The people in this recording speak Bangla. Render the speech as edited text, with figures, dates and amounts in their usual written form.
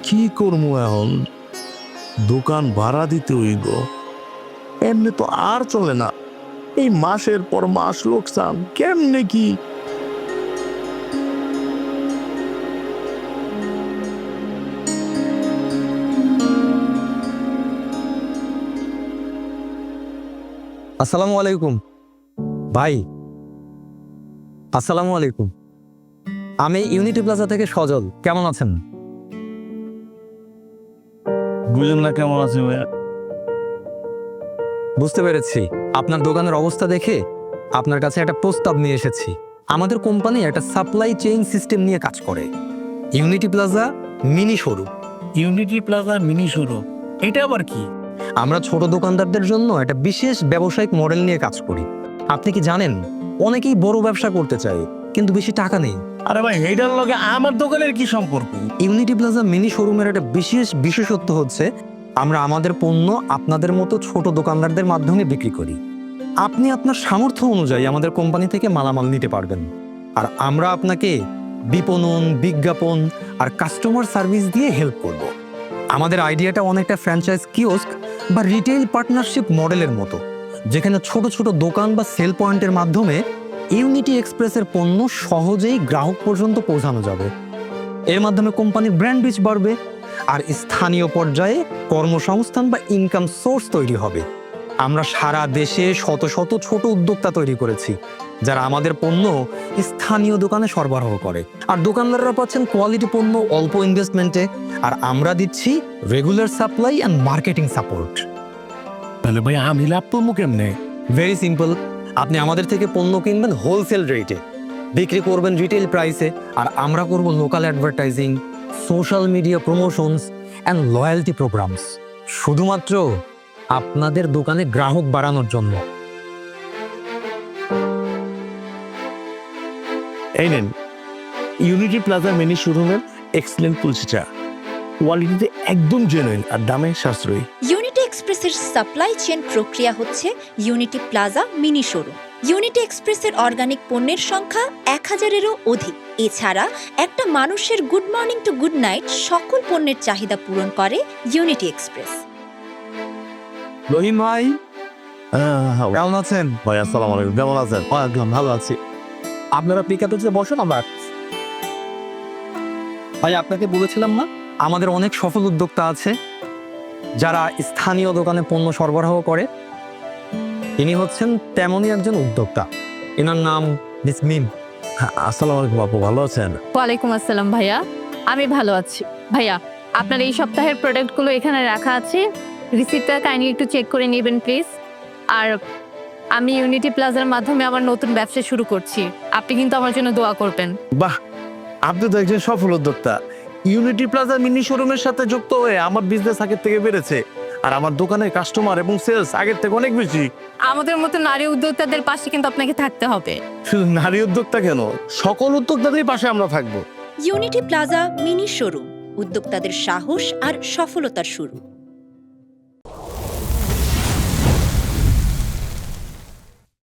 কি করবো এখন? দোকান ভাড়া দিতে হইব, এমনি তো আর চলে না। এই মাসের পর মাস লোকসান, কেমনে কি? আসসালামু আলাইকুম ভাই। আসসালামু আলাইকুম। আমি ইউনিটি প্লাজা থেকে সজল, কেমন আছেন? বুঝলেন না কেমন আছে ভাইয়া? বুঝতে পেরেছি। আপনার দোকানের অবস্থা দেখে আপনার কাছে একটা প্রস্তাব নিয়ে এসেছি। আমাদের কোম্পানি একটা সাপ্লাই চেইন সিস্টেম নিয়ে কাজ করে, unity plaza mini showroom. Unity plaza mini showroom, এটা আবার কি? আমরা ছোট দোকানদারদের জন্য একটা বিশেষ ব্যবসায়িক মডেল নিয়ে কাজ করি। আপনি কি জানেন, অনেকেই বড় ব্যবসা করতে চায় কিন্তু বেশি টাকা নেই। আরে ভাই, এইটার লগে আমার দোকানের কি সম্পর্ক? ইউনিটি প্লাজা মিনি শোরুমের একটা বিশেষত্ব হচ্ছে আমরা আমাদের পণ্য আপনাদের মতো ছোট দোকানদারদের মাধ্যমে বিক্রি করি। আপনি আপনার সামর্থ্য অনুযায়ী আমাদের কোম্পানি থেকে মালামাল নিতে পারবেন, আর আমরা আপনাকে বিপণন, বিজ্ঞাপন আর কাস্টমার সার্ভিস দিয়ে হেল্প করব। আমাদের আইডিয়াটা অনেকটা ফ্র্যাঞ্চাইজ কিওস্ক বা রিটেইল পার্টনারশিপ মডেলের মতো, যেখানে ছোট ছোট দোকান বা সেল পয়েন্টের মাধ্যমে ইউনিটি এক্সপ্রেসের পণ্য সহজেই গ্রাহক পর্যন্ত পৌঁছানো যাবে। এর মাধ্যমে কোম্পানির ব্র্যান্ড রিচ বাড়বে আর স্থানীয় পর্যায়ে কর্মসংস্থান বা ইনকাম সোর্স তৈরি হবে। আমরা সারা দেশে শত শত ছোট উদ্যোক্তা তৈরি করেছি যারা আমাদের পণ্য স্থানীয় দোকানে সরবরাহ করে, আর দোকানদাররা পাচ্ছেন কোয়ালিটি পণ্য অল্প ইনভেস্টমেন্টে, আর আমরা দিচ্ছি regular supply and marketing support. তাহলে ভাই আমি লাভ পাবো কেমনে? ভেরি সিম্পল, আপনি আমাদের থেকে পণ্য কিনবেন হোলসেল রেটে, বিক্রি করবেন রিটেল প্রাইসে, আর আমরা করব local advertising, social media promotions and loyalty programs, শুধুমাত্র আপনাদের দোকানে গ্রাহক বাড়ানোর জন্য। এই নেন ইউনিটি প্লাজা মিনি শোরুমের এক্সেলেন্ট তুলসী চা, কোয়ালিটিতে একদম জেনুইন আর দামে সাশ্রয়ী। ইউনিটি এক্সপ্রেসের সাপ্লাই চেইন প্রক্রিয়া হচ্ছে unity plaza mini showroom. Unity এক্সপ্রেসের অর্গানিক পণ্যের সংখ্যা 1000-এরও অধিক। এছাড়া একটা মানুষের good morning to good night সকল পণ্যের চাহিদা পূরণ করে ইউনিটি এক্সপ্রেস। রহিম ভাই, কেমন আছেন? ভাই আসসালামু আলাইকুম, কেমন আছেন? একদম ভালো আছি। আপনারা পিকআপে যে বসুন, আমরা ভাই আপনাকে বলেছিলাম না, আমাদের অনেক সফল উদ্যোক্তা আছে যারা স্থানীয় দোকানে পণ্য সরবরাহ করে। ইনি হচ্ছেন তেমনই একজন উদ্যোক্তা, এনার নাম মিস মিম। আসসালামু আলাইকুম আপু, ভালো আছেন? ওয়ালাইকুম আসসালাম ভাইয়া, আমি ভালো আছি। ভাইয়া, আপনার এই সপ্তাহের প্রোডাক্টগুলো এখানে রাখা আছে, রিসিপ্টটা কাইন্ডলি একটু চেক করে নেবেন প্লিজ। আর আমি ইউনিটি প্লাজার মাধ্যমে আমার নতুন ব্যবসা শুরু করছি, আপনি কিন্তু আমার জন্য দোয়া করবেন। বাহ, আপনি তো একজন সফল উদ্যোক্তা। ইউনিটি প্লাজা মিনি শোরুমের সাথে যুক্ত হয়ে আমার বিজনেস আগের থেকে বেড়েছে, আর আমার দোকানের কাস্টমার এবং সেলস আগের থেকে অনেক বেশি। আমাদের মতো নারী উদ্যোক্তাদের পাশে কিন্তু আপনাকে থাকতে হবে। শুধু নারী উদ্যোক্তা কেন, সকল উদ্যোক্তাদের পাশে আমরা থাকবো। ইউনিটি প্লাজা মিনি শোরুম, উদ্যোক্তাদের সাহস আর সফলতার শুরু।